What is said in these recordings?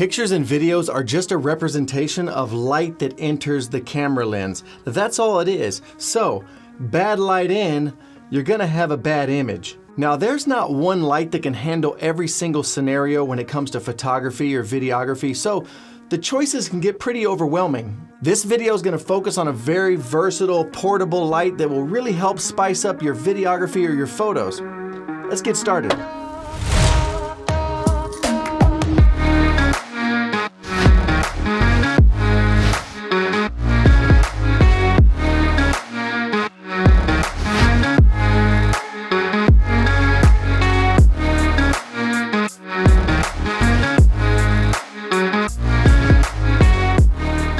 Pictures and videos are just a representation of light that enters the camera lens. That's all it is. So, bad light in, you're gonna have a bad image. Now, there's not one light that can handle every single scenario when it comes to photography or videography, so the choices can get pretty overwhelming. This video is gonna focus on a very versatile, portable light that will really help spice up your videography or your photos. Let's get started.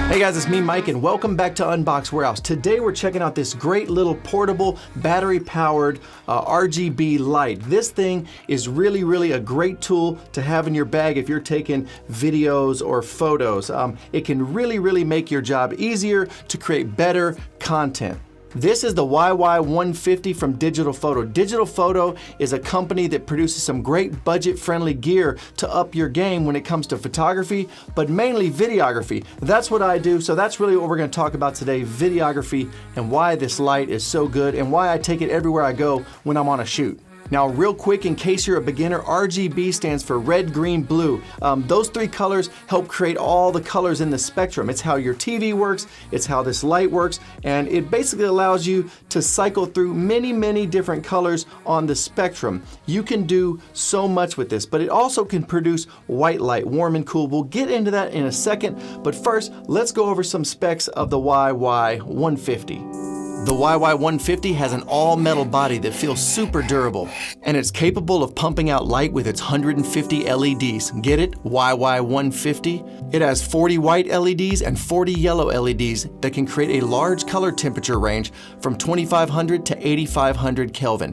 Hey guys, it's me, Mike, and welcome back to Unbox Warehouse. Today we're checking out this great little portable battery-powered RGB light. This thing is really a great tool to have in your bag if you're taking videos or photos. It can really make your job easier to create better content. This is the YY150 from Digitalfoto. Digitalfoto is a company that produces some great budget-friendly gear to up your game when it comes to photography, but mainly videography. That's what I do, so that's really what we're gonna talk about today, videography, and why this light is so good, and why I take it everywhere I go when I'm on a shoot. Now, real quick, in case you're a beginner, RGB stands for red, green, blue. Those three colors help create all the colors in the spectrum. It's how your TV works, it's how this light works, and it basically allows you to cycle through many different colors on the spectrum. You can do so much with this, but it also can produce white light, warm and cool. We'll get into that in a second, but first, let's go over some specs of the YY150. The YY150 has an all-metal body that feels super durable, and it's capable of pumping out light with its 150 LEDs. Get it? YY150? It has 40 white LEDs and 40 yellow LEDs that can create a large color temperature range from 2500 to 8500 Kelvin.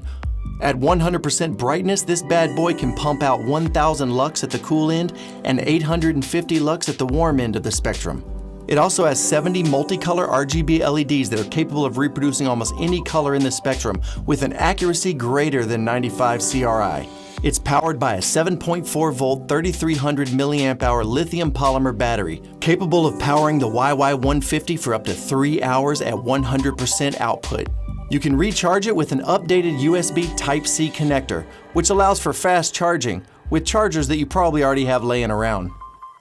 At 100% brightness, this bad boy can pump out 1000 lux at the cool end and 850 lux at the warm end of the spectrum. It also has 70 multicolor RGB LEDs that are capable of reproducing almost any color in the spectrum with an accuracy greater than 95 CRI. It's powered by a 7.4 volt 3300 milliamp hour lithium polymer battery, capable of powering the YY150 for up to 3 hours at 100% output. You can recharge it with an updated USB Type-C connector, which allows for fast charging with chargers that you probably already have laying around.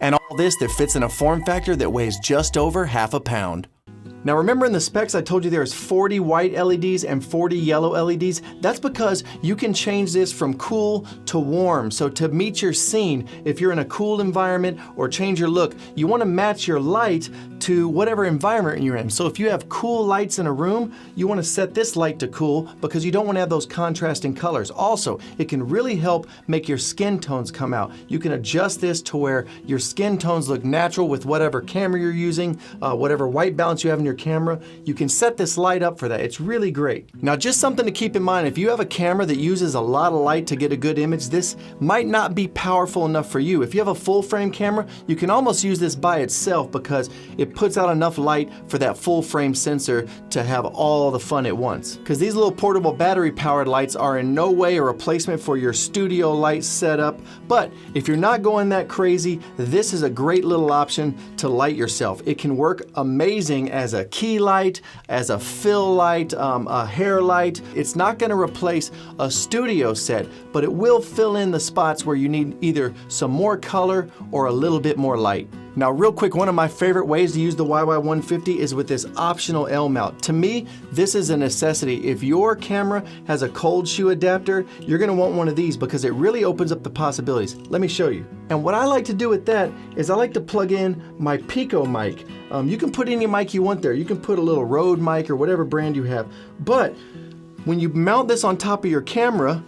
And all this that fits in a form factor that weighs just over half a pound. Now remember in the specs I told you there's 40 white LEDs and 40 yellow LEDs? That's because you can change this from cool to warm. So to meet your scene, if you're in a cool environment or change your look, you want to match your light to whatever environment you're in. So if you have cool lights in a room, you want to set this light to cool because you don't want to have those contrasting colors. Also, it can really help make your skin tones come out. You can adjust this to where your skin tones look natural with whatever camera you're using, whatever white balance you have in your camera. You can set this light up for that. It's really great. Now, just something to keep in mind, if you have a camera that uses a lot of light to get a good image, this might not be powerful enough for you. If you have a full frame camera, you can almost use this by itself because it puts out enough light for that full frame sensor to have all the fun at once. Because these little portable battery powered lights are in no way a replacement for your studio light setup, but if you're not going that crazy, this is a great little option to light yourself. It can work amazing as a key light, as a fill light, a hair light. It's not going to replace a studio set, but it will fill in the spots where you need either some more color or a little bit more light. Now real quick, one of my favorite ways to use the YY150 is with this optional L mount. To me, this is a necessity. If your camera has a cold shoe adapter, you're gonna want one of these because it really opens up the possibilities. Let me show you. And what I like to do with that is I like to plug in my Pico mic. You can put any mic you want there. You can put a little Rode mic or whatever brand you have. But when you mount this on top of your camera,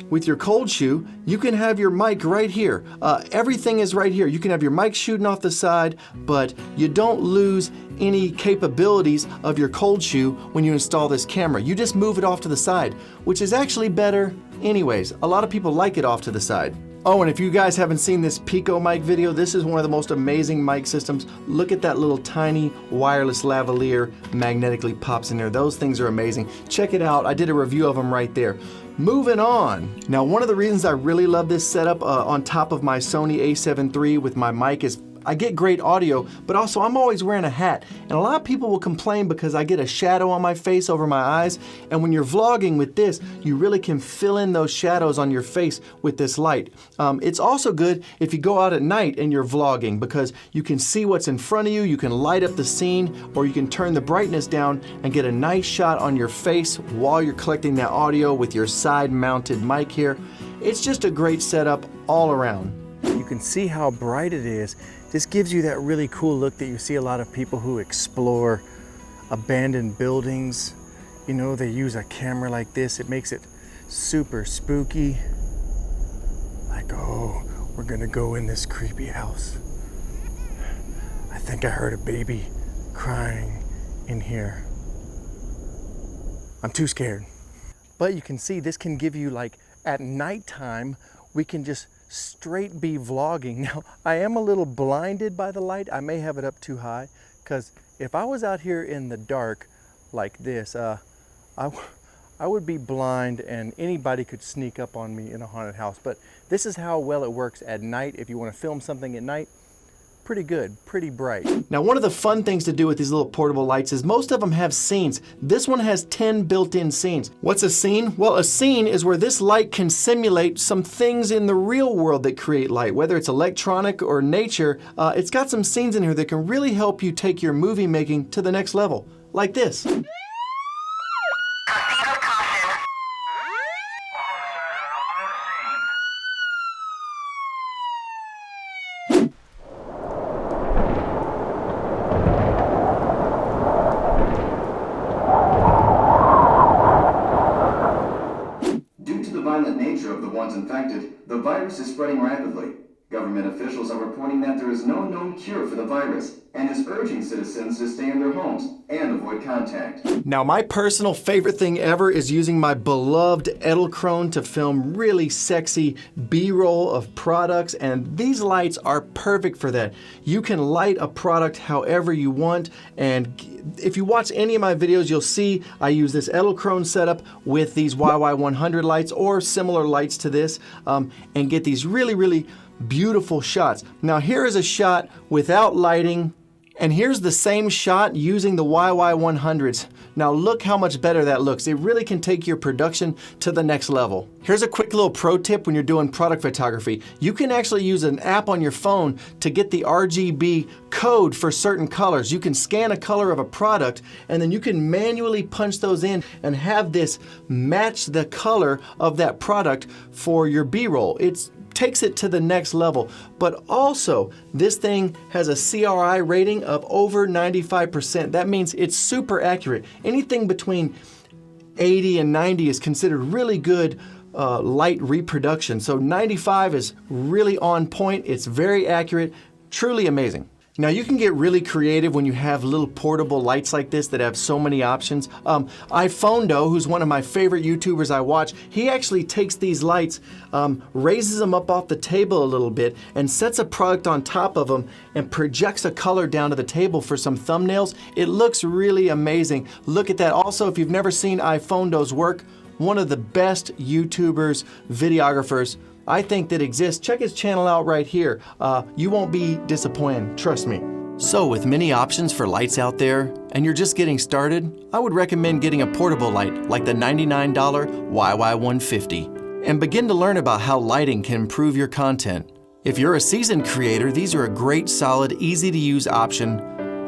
with your cold shoe, you can have your mic right here. Everything is right here. You can have your mic shooting off the side, but you don't lose any capabilities of your cold shoe when you install this camera. You just move it off to the side, which is actually better anyways. A lot of people like it off to the side. Oh, and if you guys haven't seen this Pico mic video, this is one of the most amazing mic systems. Look at that little tiny wireless lavalier magnetically pops in there. Those things are amazing. Check it out. I did a review of them right there. Moving on. Now, one of the reasons I really love this setup on top of my Sony a7 III with my mic is I get great audio, but also I'm always wearing a hat. And a lot of people will complain because I get a shadow on my face over my eyes. And when you're vlogging with this, you really can fill in those shadows on your face with this light. It's also good if you go out at night and you're vlogging because you can see what's in front of you, you can light up the scene, or you can turn the brightness down and get a nice shot on your face while you're collecting that audio with your side-mounted mic here. It's just a great setup all around. You can see how bright it is. This gives you that really cool look that you see a lot of people who explore abandoned buildings. You know, they use a camera like this. It makes it super spooky. Like, oh, we're gonna go in this creepy house. I think I heard a baby crying in here. I'm too scared. But you can see this can give you, like, at nighttime, we can just straight be vlogging. Now, I am a little blinded by the light. I may have it up too high, because if I was out here in the dark like this, I would be blind and anybody could sneak up on me in a haunted house. But this is how well it works at night. If you want to film something at night, pretty good, pretty bright. Now, one of the fun things to do with these little portable lights is most of them have scenes. This one has 10 built-in scenes. What's a scene? Well, a scene is where this light can simulate some things in the real world that create light, whether it's electronic or nature. It's got some scenes in here that can really help you take your movie making to the next level, like this. Nature of the ones infected, the virus is spreading rapidly. Government officials are reporting that there is no known cure for the virus and is urging citizens to stay in their homes and avoid contact. Now, my personal favorite thing ever is using my beloved Edelkrone to film really sexy B-roll of products, and these lights are perfect for that. You can light a product however you want, and if you watch any of my videos, you'll see I use this Edelkrone setup with these YY100 lights or similar lights to this, and get these really beautiful shots. Now, here is a shot without lighting, and here's the same shot using the YY100s. Now look how much better that looks. It really can take your production to the next level. Here's a quick little pro tip when you're doing product photography. You can actually use an app on your phone to get the RGB code for certain colors. You can scan a color of a product and then you can manually punch those in and have this match the color of that product for your B-roll. It takes it to the next level. But also, this thing has a CRI rating of over 95%. That means it's super accurate. Anything between 80 and 90 is considered really good light reproduction. So 95 is really on point. It's very accurate, truly amazing. Now, you can get really creative when you have little portable lights like this that have so many options. iPhondo, who's one of my favorite YouTubers I watch, he actually takes these lights, raises them up off the table a little bit, and sets a product on top of them and projects a color down to the table for some thumbnails. It looks really amazing. Look at that. Also, if you've never seen iPhondo's work, one of the best YouTubers, videographers, I think that exists. Check his channel out right here. You won't be disappointed, trust me. So with many options for lights out there, and you're just getting started, I would recommend getting a portable light like the $99 YY150 and begin to learn about how lighting can improve your content. If you're a seasoned creator, these are a great, solid, easy to use option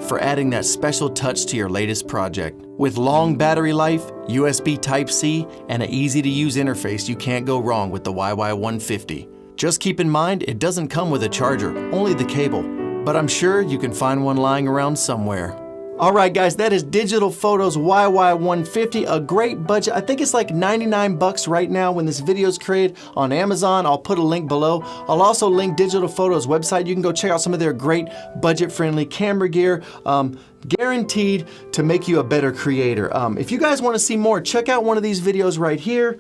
for adding that special touch to your latest project. With long battery life, USB Type-C, and an easy-to-use interface, you can't go wrong with the YY150. Just keep in mind, it doesn't come with a charger, only the cable, but I'm sure you can find one lying around somewhere. All right, guys, that is Digitalfoto's YY150, a great budget. I think it's like 99 bucks right now when this video is created on Amazon. I'll put a link below. I'll also link Digitalfoto's website. You can go check out some of their great budget-friendly camera gear, guaranteed to make you a better creator. If you guys want to see more, check out one of these videos right here.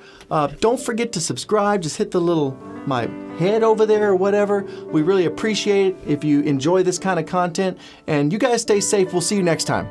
Don't forget to subscribe. Just hit the little my head over there or whatever. We really appreciate it if you enjoy this kind of content. And you guys stay safe. We'll see you next time.